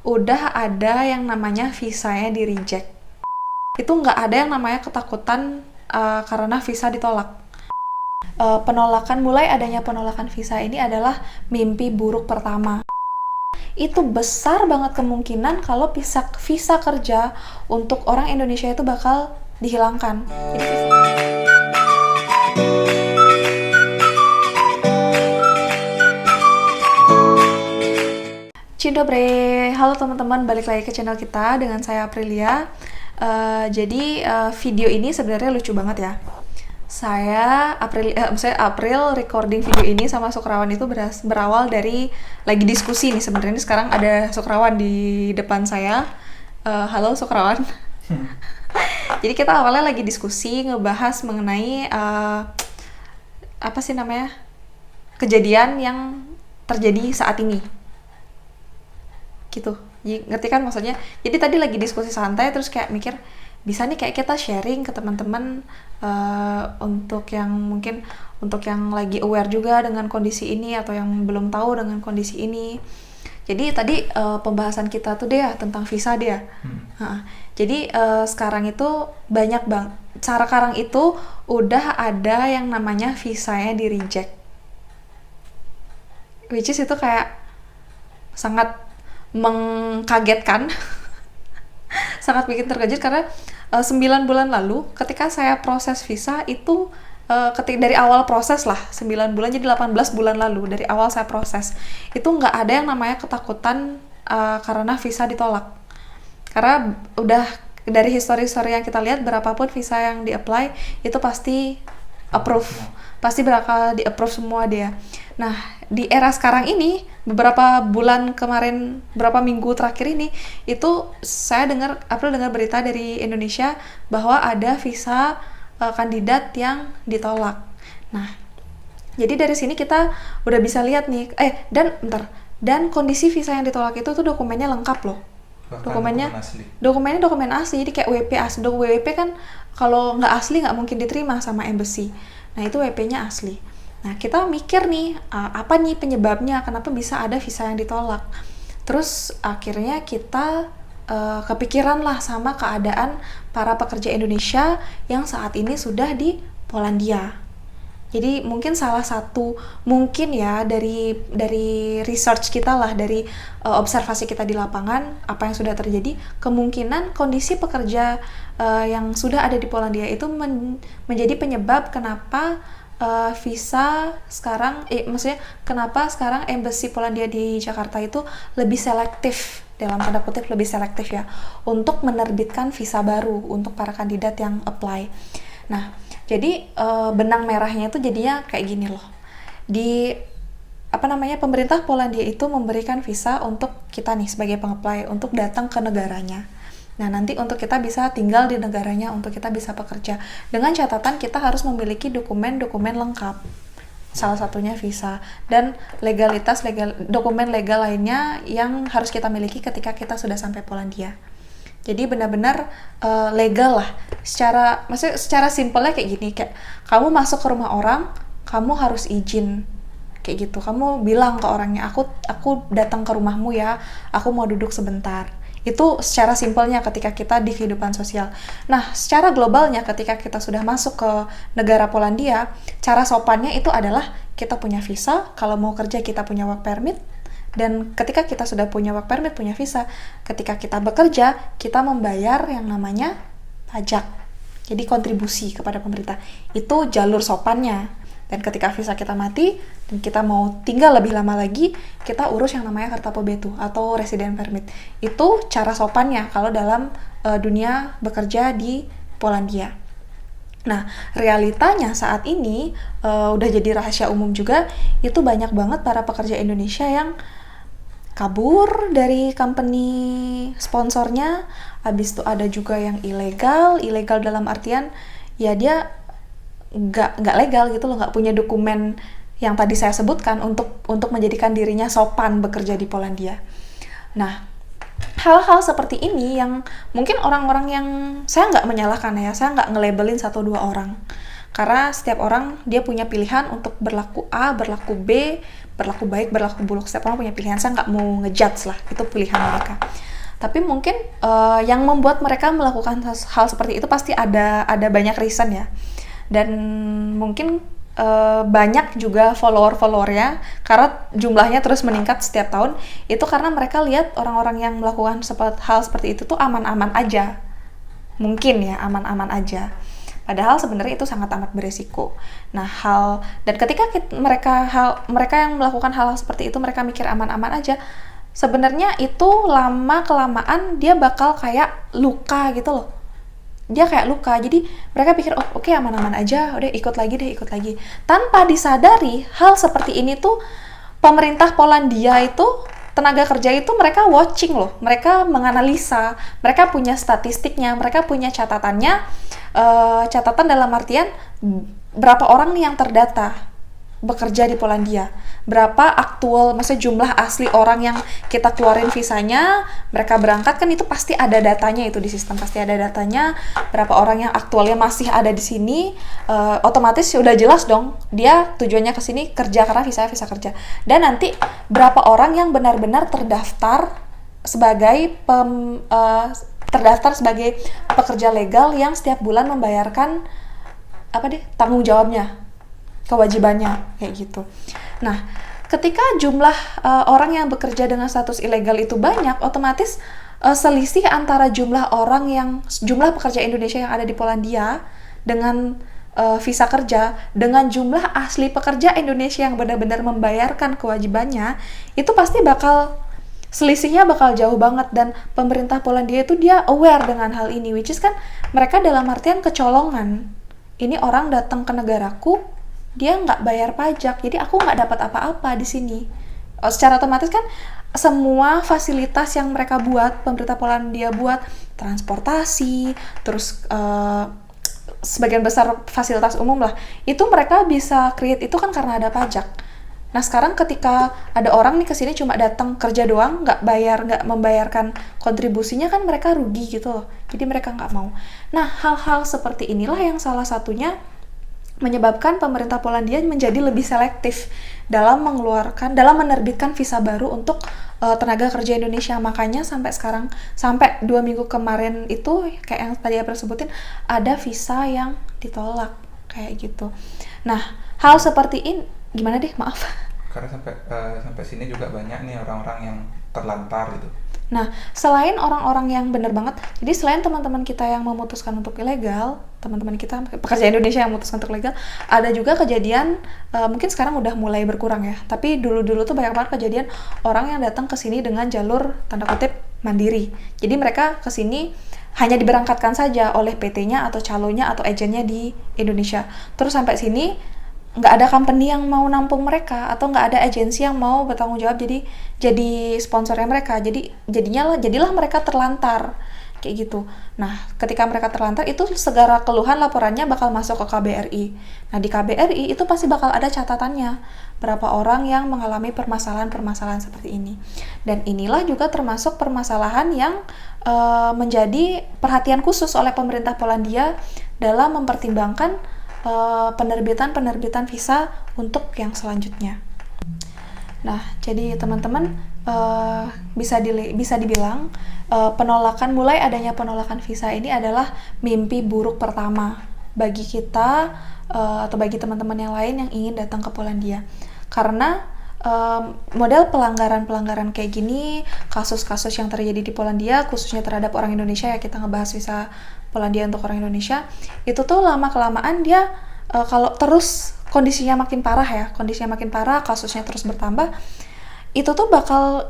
udah ada yang namanya visanya di reject. Itu nggak ada yang namanya ketakutan karena visa ditolak. Mulai adanya penolakan visa ini adalah mimpi buruk pertama. Itu besar banget kemungkinan kalau visa kerja untuk orang Indonesia itu bakal dihilangkan. Cindobre, halo teman-teman, balik lagi ke channel kita dengan saya Aprilia. Video ini sebenarnya lucu banget ya. April recording video ini sama Sukrawan itu berawal dari lagi diskusi nih sebenarnya. Sekarang ada Sukrawan di depan saya. Halo Sukrawan. Jadi kita awalnya lagi diskusi ngebahas mengenai kejadian yang terjadi saat ini. Gitu. Ngerti kan maksudnya? Jadi tadi lagi diskusi santai terus kayak mikir bisa nih kayak kita sharing ke teman-teman untuk yang lagi aware juga dengan kondisi ini atau yang belum tahu dengan kondisi ini. Jadi tadi pembahasan kita tuh dia tentang visa dia. Jadi sekarang itu banyak sekarang itu udah ada yang namanya visanya di reject. Which is itu kayak sangat mengkagetkan. Sangat bikin terkejut karena 9 bulan lalu ketika saya proses visa itu dari awal proses lah 9 bulan jadi 18 bulan lalu dari awal saya proses itu nggak ada yang namanya ketakutan karena visa ditolak, karena udah dari histori yang kita lihat berapapun visa yang di-apply itu pasti approve, pasti bakal di-approve semua dia. Nah, di era sekarang ini, beberapa minggu terakhir ini, itu April dengar berita dari Indonesia bahwa ada visa kandidat yang ditolak. Nah, jadi dari sini kita udah bisa lihat nih, dan kondisi visa yang ditolak itu tuh dokumennya lengkap loh. Dokumennya dokumen asli, jadi kayak WP asli. WP kan kalau nggak asli nggak mungkin diterima sama embassy. Nah, itu WP-nya asli. Nah, kita mikir nih, apa nih penyebabnya, kenapa bisa ada visa yang ditolak. Terus akhirnya kita kepikiran lah sama keadaan para pekerja Indonesia yang saat ini sudah di Polandia. Jadi mungkin salah satu, dari research kita lah, dari observasi kita di lapangan, apa yang sudah terjadi, kemungkinan kondisi pekerja yang sudah ada di Polandia itu menjadi penyebab kenapa visa sekarang, maksudnya kenapa sekarang embassy Polandia di Jakarta itu lebih selektif, dalam tanda kutip lebih selektif ya, untuk menerbitkan visa baru untuk para kandidat yang apply. Nah, jadi benang merahnya itu jadinya kayak gini loh. Pemerintah Polandia itu memberikan visa untuk kita nih sebagai pengapply untuk datang ke negaranya. Nah, nanti untuk kita bisa tinggal di negaranya, untuk kita bisa bekerja. Dengan catatan kita harus memiliki dokumen-dokumen lengkap. Salah satunya visa dan dokumen legal lainnya yang harus kita miliki ketika kita sudah sampai Polandia. Jadi benar-benar legal lah. Secara simpelnya kayak gini, kayak kamu masuk ke rumah orang, kamu harus izin. Kayak gitu. Kamu bilang ke orangnya, aku datang ke rumahmu ya, aku mau duduk sebentar. Itu secara simpelnya ketika kita di kehidupan sosial. Nah, secara globalnya ketika kita sudah masuk ke negara Polandia, cara sopannya itu adalah kita punya visa, kalau mau kerja kita punya work permit, dan ketika kita sudah punya work permit, punya visa, ketika kita bekerja, kita membayar yang namanya pajak. Jadi kontribusi kepada pemerintah. Itu jalur sopannya. Dan ketika visa kita mati, dan kita mau tinggal lebih lama lagi, kita urus yang namanya Karta Pobytu atau Resident Permit. Itu cara sopannya kalau dalam dunia bekerja di Polandia. Nah, realitanya saat ini udah jadi rahasia umum juga, itu banyak banget para pekerja Indonesia yang kabur dari company sponsornya. Habis itu ada juga yang ilegal dalam artian ya dia nggak legal gitu loh, nggak punya dokumen yang tadi saya sebutkan untuk menjadikan dirinya sopan bekerja di Polandia. Nah, hal-hal seperti ini yang mungkin orang-orang yang saya nggak menyalahkan ya, saya nggak nge-labelin 1-2 orang, Karena setiap orang dia punya pilihan untuk berlaku A, berlaku B, berlaku baik, berlaku buruk. Setiap orang punya pilihan. Saya nggak mau ngejudge lah, itu pilihan mereka. Tapi mungkin yang membuat mereka melakukan hal seperti itu pasti ada banyak reason ya. Dan mungkin banyak juga follower-followernya, karena jumlahnya terus meningkat setiap tahun, itu karena mereka lihat orang-orang yang melakukan hal seperti itu tuh aman-aman aja. Mungkin ya, aman-aman aja. Padahal sebenarnya itu sangat amat beresiko. Nah, dan ketika mereka yang melakukan hal seperti itu, mereka mikir aman-aman aja, sebenarnya itu lama-kelamaan dia bakal kayak luka gitu loh. Dia kayak luka, jadi mereka pikir oke, aman-aman aja, udah ikut lagi. Tanpa disadari hal seperti ini tuh pemerintah Polandia itu, tenaga kerja itu mereka watching loh, mereka menganalisa, mereka punya statistiknya, mereka punya catatannya, catatan dalam artian berapa orang nih yang terdata bekerja di Polandia, berapa aktual, maksudnya jumlah asli orang yang kita keluarin visanya, mereka berangkat, kan itu pasti ada datanya, itu di sistem pasti ada datanya, berapa orang yang aktualnya masih ada di sini, otomatis udah jelas dong dia tujuannya ke sini kerja karena visa kerja. Dan nanti berapa orang yang benar-benar terdaftar sebagai pekerja legal yang setiap bulan membayarkan tanggung jawabnya, kewajibannya, kayak gitu. Nah, ketika jumlah orang yang bekerja dengan status ilegal itu banyak, otomatis selisih antara jumlah pekerja Indonesia yang ada di Polandia dengan visa kerja dengan jumlah asli pekerja Indonesia yang benar-benar membayarkan kewajibannya, itu pasti selisihnya bakal jauh banget. Dan pemerintah Polandia itu dia aware dengan hal ini, which is kan mereka dalam artian kecolongan. Ini orang datang ke negaraku, dia nggak bayar pajak, jadi aku nggak dapat apa-apa di sini. Secara otomatis kan semua fasilitas yang mereka buat, pemerintah Polandia buat, transportasi, terus sebagian besar fasilitas umum lah, itu mereka bisa create itu kan karena ada pajak. Nah, sekarang ketika ada orang nih kesini cuma datang kerja doang, nggak membayarkan kontribusinya, kan mereka rugi gitu loh. Jadi mereka nggak mau. Nah, hal-hal seperti inilah yang salah satunya menyebabkan pemerintah Polandia menjadi lebih selektif dalam menerbitkan visa baru untuk tenaga kerja Indonesia. Makanya sampai 2 minggu kemarin itu, kayak yang tadi April sebutin, ada visa yang ditolak kayak gitu. Nah, hal seperti ini gimana deh, maaf. Karena sampai sini juga banyak nih orang-orang yang terlantar gitu. Nah, selain orang-orang yang benar banget, jadi selain teman-teman kita yang memutuskan untuk ilegal, teman-teman kita pekerja Indonesia yang memutuskan untuk ilegal, ada juga kejadian, mungkin sekarang udah mulai berkurang ya, tapi dulu-dulu tuh banyak banget kejadian orang yang datang ke sini dengan jalur tanda kutip mandiri. Jadi mereka ke sini hanya diberangkatkan saja oleh PT-nya atau calonya atau agennya di Indonesia. Terus sampai sini nggak ada company yang mau nampung mereka, atau nggak ada agensi yang mau bertanggung jawab jadi sponsornya mereka. Jadilah mereka terlantar kayak gitu. Nah, ketika mereka terlantar, itu segala keluhan laporannya bakal masuk ke KBRI. Nah, di KBRI itu pasti bakal ada catatannya berapa orang yang mengalami permasalahan seperti ini. Dan inilah juga termasuk permasalahan yang menjadi perhatian khusus oleh pemerintah Polandia dalam mempertimbangkan penerbitan visa untuk yang selanjutnya. Nah, jadi teman-teman, bisa dibilang mulai adanya penolakan visa ini adalah mimpi buruk pertama bagi kita atau bagi teman-teman yang lain yang ingin datang ke Polandia. Karena model pelanggaran kayak gini, kasus-kasus yang terjadi di Polandia, khususnya terhadap orang Indonesia, ya kita ngebahas visa Polandia untuk orang Indonesia, itu tuh lama-kelamaan dia kalau terus kondisinya makin parah, kasusnya terus bertambah, itu tuh bakal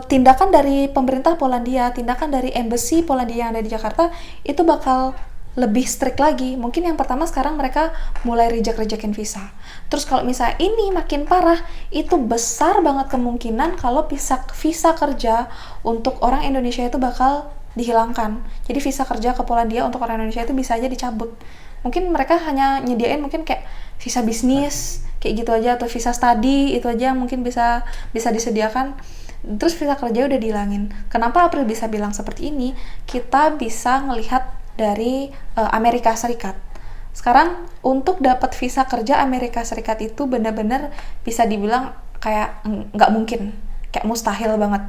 tindakan dari pemerintah Polandia, tindakan dari embassy Polandia yang ada di Jakarta, itu bakal lebih strict lagi. Mungkin yang pertama sekarang mereka mulai reject-rejectin visa. Terus kalau misalnya ini makin parah, itu besar banget kemungkinan kalau visa kerja untuk orang Indonesia itu bakal dihilangkan. Jadi visa kerja ke Polandia untuk orang Indonesia itu bisa aja dicabut. Mungkin mereka hanya nyediain mungkin kayak visa bisnis kayak gitu aja, atau visa study itu aja mungkin bisa disediakan. Terus visa kerja udah dihilangin. Kenapa April bisa bilang seperti ini? Kita bisa ngelihat dari Amerika Serikat. Sekarang untuk dapat visa kerja Amerika Serikat itu benar-benar bisa dibilang kayak nggak mungkin, kayak mustahil banget.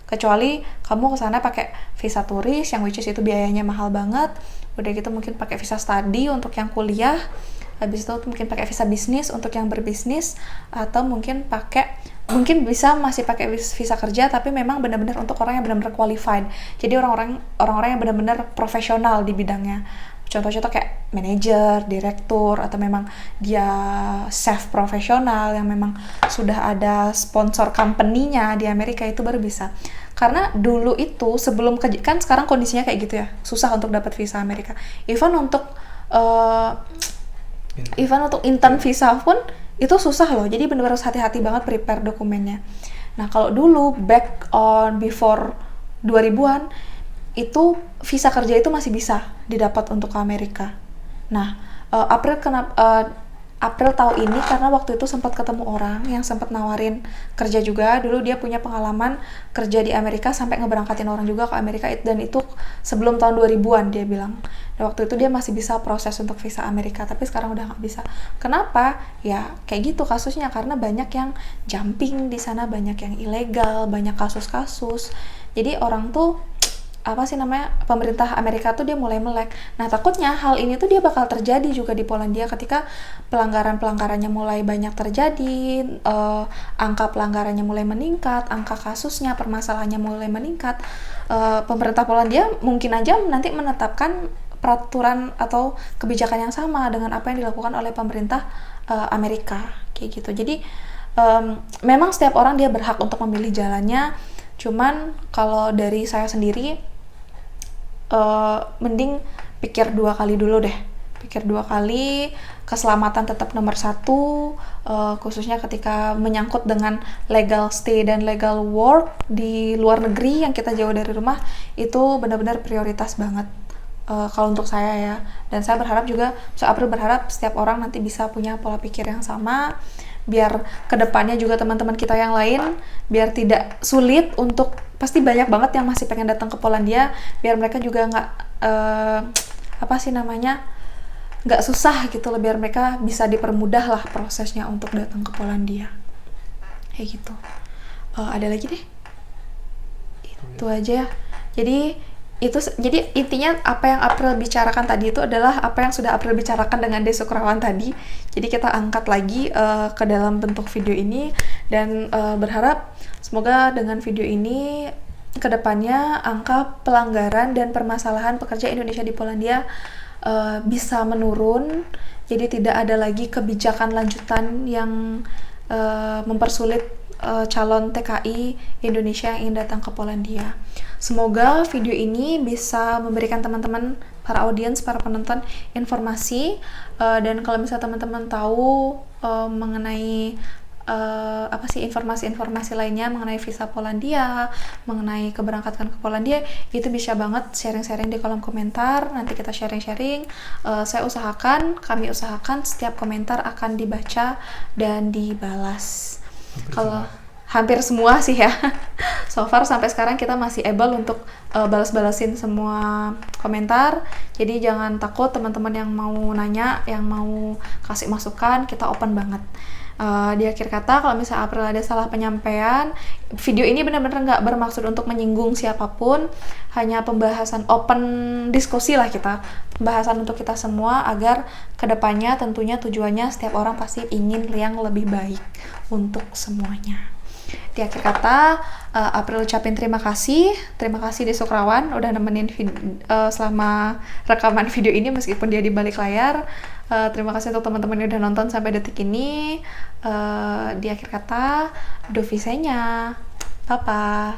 Kecuali kamu kesana pakai visa turis yang which is itu biayanya mahal banget. Udah gitu mungkin pakai visa study untuk yang kuliah. Habis itu mungkin pakai visa bisnis untuk yang berbisnis, atau mungkin bisa masih pakai visa kerja tapi memang benar-benar untuk orang yang benar-benar qualified. Jadi orang-orang yang benar-benar profesional di bidangnya. Contoh-contoh kayak manajer, direktur, atau memang dia chef profesional yang memang sudah ada sponsor company-nya di Amerika, itu baru bisa. Karena dulu itu sebelum kan sekarang kondisinya kayak gitu ya, susah untuk dapat visa Amerika. Even untuk intern visa pun itu susah loh. Jadi benar-benar harus hati-hati banget prepare dokumennya. Nah, kalau dulu back on before 2000-an itu visa kerja itu masih bisa didapat untuk ke Amerika. Nah, April tahu ini karena waktu itu sempat ketemu orang yang sempat nawarin kerja juga. Dulu dia punya pengalaman kerja di Amerika sampai ngeberangkatin orang juga ke Amerika, dan itu sebelum tahun 2000-an dia bilang. Dan waktu itu dia masih bisa proses untuk visa Amerika, tapi sekarang udah nggak bisa. Kenapa? Ya kayak gitu kasusnya, karena banyak yang jumping di sana, banyak yang ilegal, banyak kasus-kasus. Jadi orang tuh pemerintah Amerika tuh dia mulai melek. Nah, takutnya hal ini tuh dia bakal terjadi juga di Polandia ketika pelanggarannya mulai banyak terjadi, angka pelanggarannya mulai meningkat, angka kasusnya, permasalahannya mulai meningkat. Pemerintah Polandia mungkin aja nanti menetapkan peraturan atau kebijakan yang sama dengan apa yang dilakukan oleh pemerintah Amerika kayak gitu. Jadi memang setiap orang dia berhak untuk memilih jalannya. Cuman kalau dari saya sendiri mending pikir 2 kali dulu deh. Pikir 2 kali, keselamatan tetap nomor 1, khususnya ketika menyangkut dengan legal stay dan legal work di luar negeri yang kita jauh dari rumah, itu benar-benar prioritas banget kalau untuk saya ya. Dan saya berharap juga, April berharap setiap orang nanti bisa punya pola pikir yang sama, biar kedepannya juga teman-teman kita yang lain biar tidak sulit untuk, pasti banyak banget yang masih pengen datang ke Polandia, biar mereka juga nggak susah gitu loh, biar mereka bisa dipermudah lah prosesnya untuk datang ke Polandia kayak gitu. Ada lagi deh, itu aja. Jadi intinya apa yang April bicarakan tadi itu adalah apa yang sudah April bicarakan dengan De Sukrawan tadi. Jadi kita angkat lagi ke dalam bentuk video ini, dan berharap semoga dengan video ini kedepannya angka pelanggaran dan permasalahan pekerja Indonesia di Polandia bisa menurun. Jadi tidak ada lagi kebijakan lanjutan yang mempersulit calon TKI Indonesia yang ingin datang ke Polandia. Semoga video ini bisa memberikan teman-teman, para audiens, para penonton informasi, dan kalau misalnya teman-teman tahu mengenai informasi-informasi lainnya mengenai visa Polandia, mengenai keberangkatan ke Polandia, itu bisa banget sharing-sharing di kolom komentar. Nanti kita sharing-sharing. Kami usahakan setiap komentar akan dibaca dan dibalas. Kalau hampir semua sih ya. So far sampai sekarang kita masih able untuk balas-balasin semua komentar. Jadi jangan takut teman-teman yang mau nanya, yang mau kasih masukan, kita open banget. Di akhir kata, kalau misalnya April ada salah penyampaian, video ini benar-benar nggak bermaksud untuk menyinggung siapapun, hanya pembahasan open diskusi lah kita, pembahasan untuk kita semua, agar kedepannya tentunya tujuannya setiap orang pasti ingin yang lebih baik untuk semuanya. Di akhir kata, April ucapin terima kasih De Sukrawan udah nemenin selama rekaman video ini meskipun dia di balik layar. Terima kasih untuk teman-teman yang udah nonton sampai detik ini. Di akhir kata, do visenya, papa.